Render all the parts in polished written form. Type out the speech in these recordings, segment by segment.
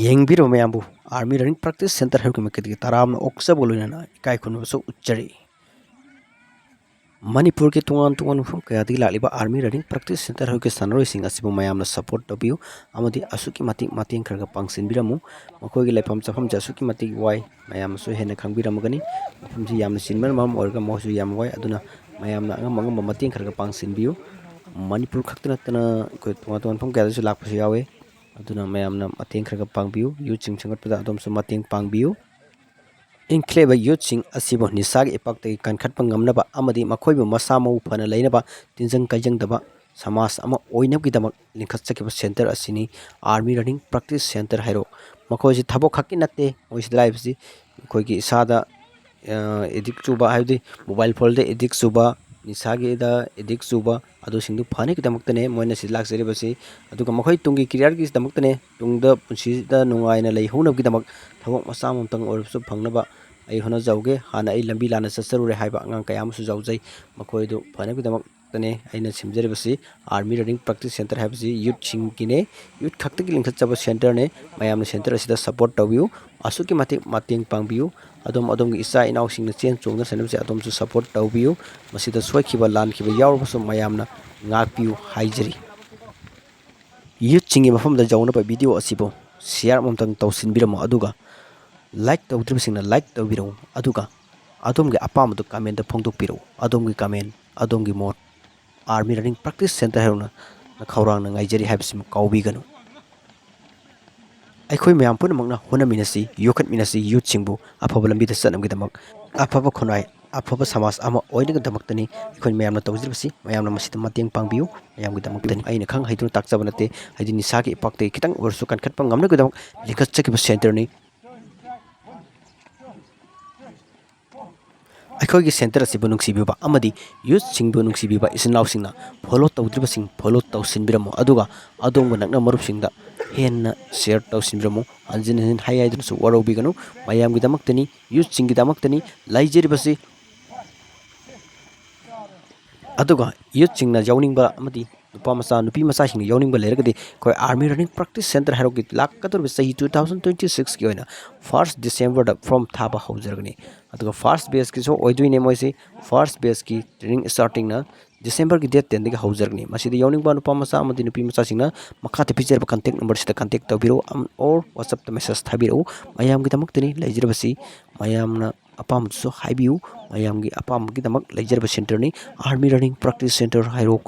ꯌꯦꯡꯕꯤꯔꯕ ꯃꯌꯥꯝꯕꯨ army running practice centre ꯍꯥꯏꯕꯒꯤ ꯃꯥꯏꯀꯩꯗꯒꯤ ꯇꯔꯥꯝꯅ ꯑꯣꯛꯆꯕ ꯂꯣꯏꯅꯅ ꯏꯀꯥꯏ ꯈꯨꯝꯅꯕꯁꯨ ꯎꯠꯆꯔꯤ꯫ ꯃꯅꯤꯄꯨꯔꯒꯤ ꯇꯣꯉꯥꯟ ꯇꯣꯉꯥꯟꯕ ꯃꯐꯝ ꯀꯌꯥꯗꯒꯤ ꯂꯥꯛꯂꯤꯕ ꯑꯥꯔꯃꯤ ꯔꯟꯅꯤꯡ ꯄ꯭ꯔꯦꯛꯇꯤꯁ ꯁꯦꯟꯇꯔ ꯍꯥꯏꯕꯒꯤ ꯁꯥꯟꯅꯔꯣꯏꯁꯤꯡ ꯑꯁꯤꯕꯨ ꯃꯌꯥꯝꯅ ꯁꯄꯣꯔꯠ ꯇꯧꯕꯤꯌꯨ ꯑꯃꯗꯤ ꯑꯁꯨꯛꯀꯤ ꯃꯇꯤꯛ ꯃꯇꯦꯡ ꯈꯔ ꯄꯥꯡꯁꯤꯟꯕꯤꯔꯝꯃꯨ꯫ ꯃꯈꯣꯏꯒꯤ ꯂꯩꯐꯝ ꯆꯥꯐꯝꯁꯦ ꯑꯁꯨꯛꯀꯤ ꯃꯇꯤꯛ ꯋꯥꯏ, ꯃꯌꯥꯝꯅꯁꯨ ꯍꯦꯟꯅ ꯈꯪꯕꯤꯔꯝꯃꯒꯅꯤ꯫ ꯃꯐꯝꯁꯤ ꯌꯥꯝꯅ ꯆꯤꯟꯕꯅ ꯃꯔꯝ ꯑꯣꯏꯔꯒ ꯃꯈꯣꯏꯁꯨ ꯌꯥꯝ ꯋꯥꯏ, ꯑꯗꯨꯅ ꯃꯌꯥꯝꯅ ꯑꯉꯝ ꯑꯉꯝꯕ ꯃꯇꯦꯡ ꯈꯔ ꯄꯥꯡꯁꯤꯟꯕꯤꯌꯨ꯫ ꯃꯅꯤꯄꯨꯔ ꯈꯛꯇ ꯅꯠꯇꯅ ꯑꯩꯈꯣꯏ ꯇꯣꯉꯥꯟ ꯇꯣꯉꯥꯟꯕ ꯃꯐꯝ ꯀꯌꯥꯗꯁꯨ ꯂꯥꯛꯄꯁꯨ ꯌꯥꯎꯋꯤ, ꯑꯗꯨꯅ ꯃꯌꯥꯝꯅ ꯃꯇꯦꯡ ꯈꯔ ꯄꯥꯡꯕꯤꯌꯨ꯫ ꯌꯨꯠꯁꯤꯡ ꯁꯦꯝꯒꯠꯄꯗ ꯑꯗꯣꯝꯁꯨ ꯃꯇꯦꯡ ꯄꯥꯡꯕꯤꯌꯨ꯫ ꯏꯟꯈꯠꯂꯛꯏꯕ ꯌꯨꯠꯁꯤꯡ ꯑꯁꯤꯕꯨ ꯅꯤꯁꯥꯒꯤ ꯏꯄꯥꯛꯇꯒꯤ ꯀꯟꯈꯠꯄ ꯉꯝꯅꯕ ꯑꯃꯗꯤ ꯃꯈꯣꯏꯕꯨ ꯃꯁꯥ ꯃꯎ ꯐꯅ ꯂꯩꯅꯕ ꯇꯤꯟꯖꯪ ꯀꯥꯏꯖꯪꯗꯕ ꯁꯃꯥꯖ ꯑꯃ ꯑꯣꯏꯅꯕꯒꯤꯗꯃꯛ ꯂꯤꯡꯈꯠꯆꯈꯤꯕ ꯁꯦꯟꯇꯔ ꯑꯁꯤꯅꯤ ꯑꯥꯔꯃꯤ ꯔꯟꯅꯤꯡ ꯄ꯭ꯔꯦꯛꯇꯤꯁ ꯁꯦꯟꯇꯔ ꯍꯩꯔꯣꯛ꯫ ꯃꯈꯣꯏꯁꯤ ꯊꯕꯛ ꯈꯛꯀꯤ ꯅꯠꯇꯦ, ꯃꯣꯏꯁꯤꯗ ꯂꯥꯛꯏꯕꯁꯤ ꯑꯩꯈꯣꯏꯒꯤ ꯏꯁꯥꯗ ꯑꯦꯗꯤꯛ ꯆꯨꯕ, ꯍꯥꯏꯕꯗꯤ ꯃꯣꯕꯥꯏꯜ ꯐꯣꯟꯗ ꯑꯦꯗꯤꯛ ꯆꯨꯕ, ꯅꯤꯁꯥꯒꯤꯗ ꯑꯦꯗꯤꯛ ꯆꯨꯕ ꯑꯗꯨꯁꯤꯡꯗꯨ ꯐꯅꯕꯒꯤꯗꯃꯛꯇꯅꯦ ꯃꯣꯏꯅ ꯁꯤꯗ ꯂꯥꯛꯆꯔꯤꯕꯁꯤ꯫ ꯑꯗꯨꯒ ꯃꯈꯣꯏ ꯇꯨꯡꯒꯤ ꯀꯦꯔꯤꯌꯔꯒꯤꯗꯃꯛꯇꯅꯦ, ꯇꯨꯡꯗ ꯄꯨꯟꯁꯤꯗ ꯅꯨꯡꯉꯥꯏꯅ ꯂꯩꯍꯧꯅꯕꯒꯤꯗꯃꯛ ꯊꯕꯛ ꯃꯆꯥ ꯑꯃꯇꯪ ꯑꯣꯏꯔꯕꯁꯨ ꯐꯪꯅꯕ ꯑꯩ ꯍꯣꯠꯅꯖꯍꯧꯒꯦ, ꯍꯥꯟꯅ ꯑꯩ ꯂꯝꯕꯤ ꯂꯥꯟꯅ ꯆꯠꯆꯔꯨꯔꯦ ꯍꯥꯏꯕ ꯑꯉꯥꯡ ꯀꯌꯥ ꯑꯃꯁꯨ ꯌꯥꯎꯖꯩ꯫ ꯃꯈꯣꯏꯗꯨ ꯐꯅꯕꯒꯤꯗꯃꯛꯇꯅꯦ ꯑꯩꯅ ꯁꯦꯝꯖꯔꯤꯕꯁꯤ ꯑꯥꯔꯃꯤ ꯔꯟꯅꯤꯡ ꯄ꯭ꯔꯦꯛꯇꯤꯁ ꯁꯦꯟꯇꯔ ꯍꯥꯏꯕꯁꯤ ꯌꯨꯠꯁꯤꯡꯒꯤꯅꯦ, ꯌꯨꯠ ꯈꯛꯇꯒꯤ ꯂꯤꯡꯈꯠꯆꯕ ꯁꯦꯟꯇꯔꯅꯦ꯫ ꯃꯌꯥꯝꯅ ꯁꯦꯟꯇꯔ ꯑꯁꯤꯗ ꯁꯄꯣꯔꯠ ꯇꯧꯕꯤꯌꯨ, ꯑꯁꯨꯛꯀꯤ ꯃꯇꯤꯛ ꯃꯇꯦꯡ ꯄꯥꯡꯕꯤꯌꯨ꯫ ꯑꯗꯣꯝꯒꯤ ꯏꯆꯥ ꯏꯅꯥꯎꯁꯤꯡꯅ ꯆꯦꯟ ꯆꯣꯡꯗꯨꯅ ꯁꯥꯟꯅꯕꯁꯦ ꯑꯗꯣꯝꯁꯨ ꯁꯄꯣꯔꯠ ꯇꯧꯕꯤꯌꯨ꯫ ꯃꯁꯤꯗ ꯁꯣꯏꯈꯤꯕ ꯂꯥꯟꯈꯤꯕ ꯌꯥꯎꯔꯕꯁꯨ ꯃꯌꯥꯝꯅ ꯉꯥꯛꯄꯤꯌꯨ ꯍꯥꯏꯖꯔꯤ꯫ ꯌꯨꯠꯁꯤꯡꯒꯤ ꯃꯐꯝꯗ ꯌꯧꯅꯕ ꯚꯤꯗꯤꯑꯣ ꯑꯁꯤꯕꯨ ꯁꯤꯌꯥꯔ ꯑꯃꯇꯪ ꯇꯧꯁꯤꯟꯕꯤꯔꯝꯃꯨ, ꯑꯗꯨꯒ ꯂꯥꯏꯛ ꯇꯧꯗ꯭ꯔꯤꯕꯁꯤꯡꯅ ꯂꯥꯏꯛ ꯇꯧꯕꯤꯔꯛꯎ, ꯑꯗꯨꯒ ꯑꯗꯣꯝꯒꯤ ꯑꯄꯥꯝꯕꯗꯨ ꯀꯃꯦꯟꯇ ꯐꯣꯡꯗꯣꯛꯄꯤꯔꯛꯎ꯫ ꯑꯗꯣꯝꯒꯤ ꯀꯃꯦꯟ, ꯑꯗꯣꯝꯒꯤ ꯃꯣꯠ ꯑꯥꯔꯃꯤ ꯔꯟꯅꯤꯡ ꯄ꯭ꯔꯦꯛꯇꯤꯁ ꯁꯦꯟꯇꯔ ꯍꯥꯏꯔꯣꯅ ꯈꯧꯔꯥꯡꯅ ꯉꯥꯏꯖꯔꯤ ꯍꯥꯏꯕꯁꯤꯃ ꯀꯥꯎꯕꯤꯒꯅꯨ꯫ ꯑꯩꯈꯣꯏ ꯃꯌꯥꯝ ꯄꯨꯝꯅꯃꯛꯅ ꯍꯣꯠꯅꯃꯤꯟꯅꯁꯤ, ꯌꯣꯛꯈꯠꯃꯤꯟꯅꯁꯤ ꯌꯨꯠꯁꯤꯡꯕꯨ ꯑꯐꯕ ꯂꯝꯕꯤꯗ ꯆꯠꯅꯕꯒꯤꯗꯃꯛ, ꯑꯐꯕ ꯈꯨꯟꯅꯥꯏ, ꯑꯐꯕ ꯁꯃꯥꯖ ꯑꯃ ꯑꯣꯏꯅꯕꯒꯤꯗꯃꯛꯇꯅꯤ ꯑꯩꯈꯣꯏ ꯃꯌꯥꯝꯅ ꯇꯧꯖꯔꯤꯕꯁꯤ꯫ ꯃꯌꯥꯝꯅ ꯃꯁꯤꯗ ꯃꯇꯦꯡ ꯄꯥꯡꯕꯤꯌꯨ, ꯃꯌꯥꯝꯒꯤꯗꯃꯛꯇꯅꯤ꯫ ꯑꯩꯅ ꯈꯪ ꯍꯩꯗꯨꯅ ꯇꯥꯛꯆꯕ ꯅꯠꯇꯦ, ꯍꯥꯏꯗꯤ ꯅꯤꯁꯥꯒꯤ ꯏꯄꯥꯛꯇꯒꯤ ꯈꯤꯇꯪ ꯑꯣꯏꯔꯁꯨ ꯀꯟꯈꯠꯄ ꯉꯝꯅꯕꯒꯤꯗꯃꯛ ꯂꯤꯡꯈꯠꯆꯈꯤꯕ ꯁꯦꯟꯇꯔꯅꯤ꯫ ꯑꯩꯈꯣꯏꯒꯤ ꯁꯦꯟꯇꯔ ꯑꯁꯤꯕꯨ ꯅꯨꯡꯁꯤꯕꯤꯕ ꯑꯃꯗꯤ ꯌꯨꯠꯁꯤꯡꯕꯨ ꯅꯨꯡꯁꯤꯕꯤꯕ ꯏꯆꯤꯟ ꯏꯅꯥꯎꯁꯤꯡꯅ ꯐꯣꯂꯣ ꯇꯧꯗ꯭ꯔꯤꯕꯁꯤꯡ ꯐꯣꯂꯣ ꯇꯧꯁꯤꯟꯕꯤꯔꯝꯃꯨ, ꯑꯗꯨꯒ ꯑꯗꯣꯝꯒ ꯅꯛꯅꯕ ꯃꯔꯨꯞꯁꯤꯡꯗ ꯍꯦꯟꯅ ꯁꯤꯌꯔ ꯇꯧꯁꯤꯟꯕꯤꯔꯝꯃꯨ꯫ ꯍꯟꯖꯤꯟ ꯍꯟꯖꯤꯟ ꯍꯥꯏ ꯍꯥꯏꯗꯨꯅꯁꯨ ꯋꯥꯔꯧꯕꯤꯒꯅꯨ, ꯃꯌꯥꯝꯒꯤꯗꯃꯛꯇꯅꯤ, ꯌꯨꯠꯁꯤꯡꯒꯤꯗꯃꯛꯇꯅꯤ ꯂꯩꯖꯔꯤꯕꯁꯤ꯫ ꯑꯗꯨꯒ ꯌꯨꯠꯁꯤꯡꯅ ꯌꯥꯎꯅꯤꯡꯕ ꯑꯃꯗꯤ ꯅꯨꯄꯥ ꯃꯆꯥ ꯅꯨꯄꯤ ꯃꯆꯥꯁꯤꯡꯅ ꯌꯥꯎꯅꯤꯡꯕ ꯂꯩꯔꯒꯗꯤ ꯑꯩꯈꯣꯏ ꯑꯥꯔꯃꯤ ꯔꯟꯅꯤꯡ ꯄ꯭ꯔꯦꯛꯇꯤꯁ ꯁꯦꯟꯇꯔ ꯍꯩꯔꯣꯛꯀꯤ ꯂꯥꯛꯀꯗꯧꯔꯤꯕ ꯆꯍꯤ 2026ꯒꯤ ꯑꯣꯏꯅ 1 ꯗꯤꯁꯦꯝꯕꯔꯗ ꯐꯣꯔꯝ ꯊꯥꯕ ꯍꯧꯖꯔꯒꯅꯤ꯫ ꯑꯗꯨꯒ ꯐꯥꯔꯁ ꯕꯦꯁꯀꯤꯁꯨ ꯑꯣꯏꯗꯣꯏꯅꯦ ꯃꯣꯏꯁꯤ꯫ ꯐꯥꯔꯁ ꯕꯦꯁꯀꯤ ꯇ꯭ꯔꯦꯅꯤꯡ ꯁ꯭ꯇꯥꯔꯇꯤꯡꯅ ꯗꯤꯁꯦꯝꯕꯔꯒꯤ ꯗꯦꯠ 10ꯗꯒꯤ ꯍꯧꯖꯔꯒꯅꯤ꯫ ꯃꯁꯤꯗ ꯌꯥꯎꯅꯤꯡꯕ ꯅꯨꯄꯥ ꯃꯆꯥ ꯑꯃꯗꯤ ꯅꯨꯄꯤ ꯃꯆꯥꯁꯤꯡꯅ ꯃꯈꯥꯗ ꯄꯤꯖꯔꯤꯕ ꯀꯟꯇꯦꯛ ꯅꯝꯕꯔꯁꯤꯗ ꯀꯟꯇꯦꯛ ꯇꯧꯕꯤꯔꯛꯎ, ꯑꯣꯔ ꯋꯥꯆꯞꯇ ꯃꯦꯁꯦꯖ ꯊꯥꯕꯤꯔꯛꯎ꯫ ꯃꯌꯥꯝꯒꯤꯗꯃꯛꯇꯅꯤ ꯂꯩꯖꯔꯤꯕꯁꯤ, ꯃꯌꯥꯝꯅ ꯑꯄꯥꯝꯕꯗꯨꯁꯨ ꯍꯥꯏꯕꯤꯌꯨ꯫ ꯃꯌꯥꯝꯒꯤ ꯑꯄꯥꯝꯕꯒꯤꯗꯃꯛ ꯂꯩꯖꯔꯤꯕ ꯁꯦꯟꯇꯔꯅꯤ army running practice centre Heirok.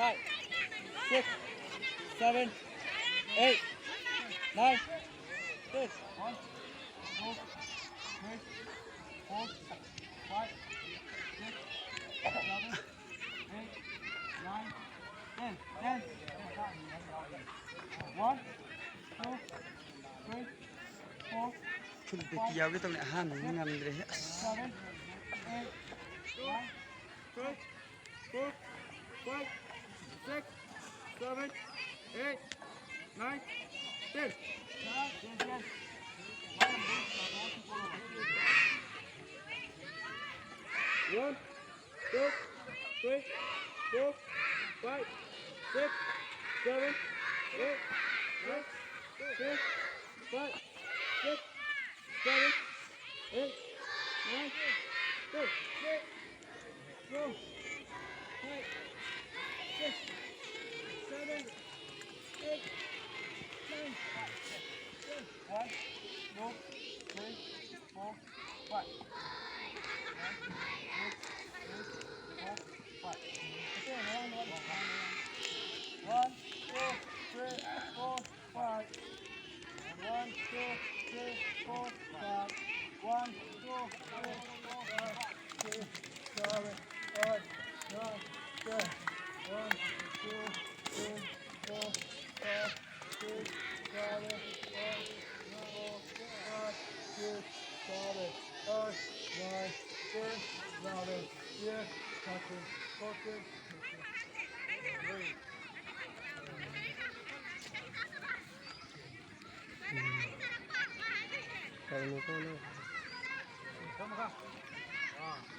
5, 6, 7, 8, 9, 10. 1, 2, 3, 4, 5, 6, 7, 8, 9, 10. 10. 1, 2, 3, 4, Thun pe ki yaw tawne han ngam dre 7, 8, 9, 10, 4, 5, 6, 7, 8, 9, 10. Yes, yes. One, two, three, four, five, six, seven, eight, nine, 10, 5, 6, 7, 8, 9, 10. 4, 5, 6, 7, 8, 9, 10. 1, 2, 3, 4, 5. 1, 2, 3, 4, 5. 1, 2, 3, 4, 5. 1, 2, 3, 4, 5, 6, 7, 8, 9, 10. 1, 2, 3, 4, 5, 6, 7, 8, 9, 5, 6, 7, 8, 9, 10, 11, 12, 13, 14, 15. Kalau ni kau ni. Come on.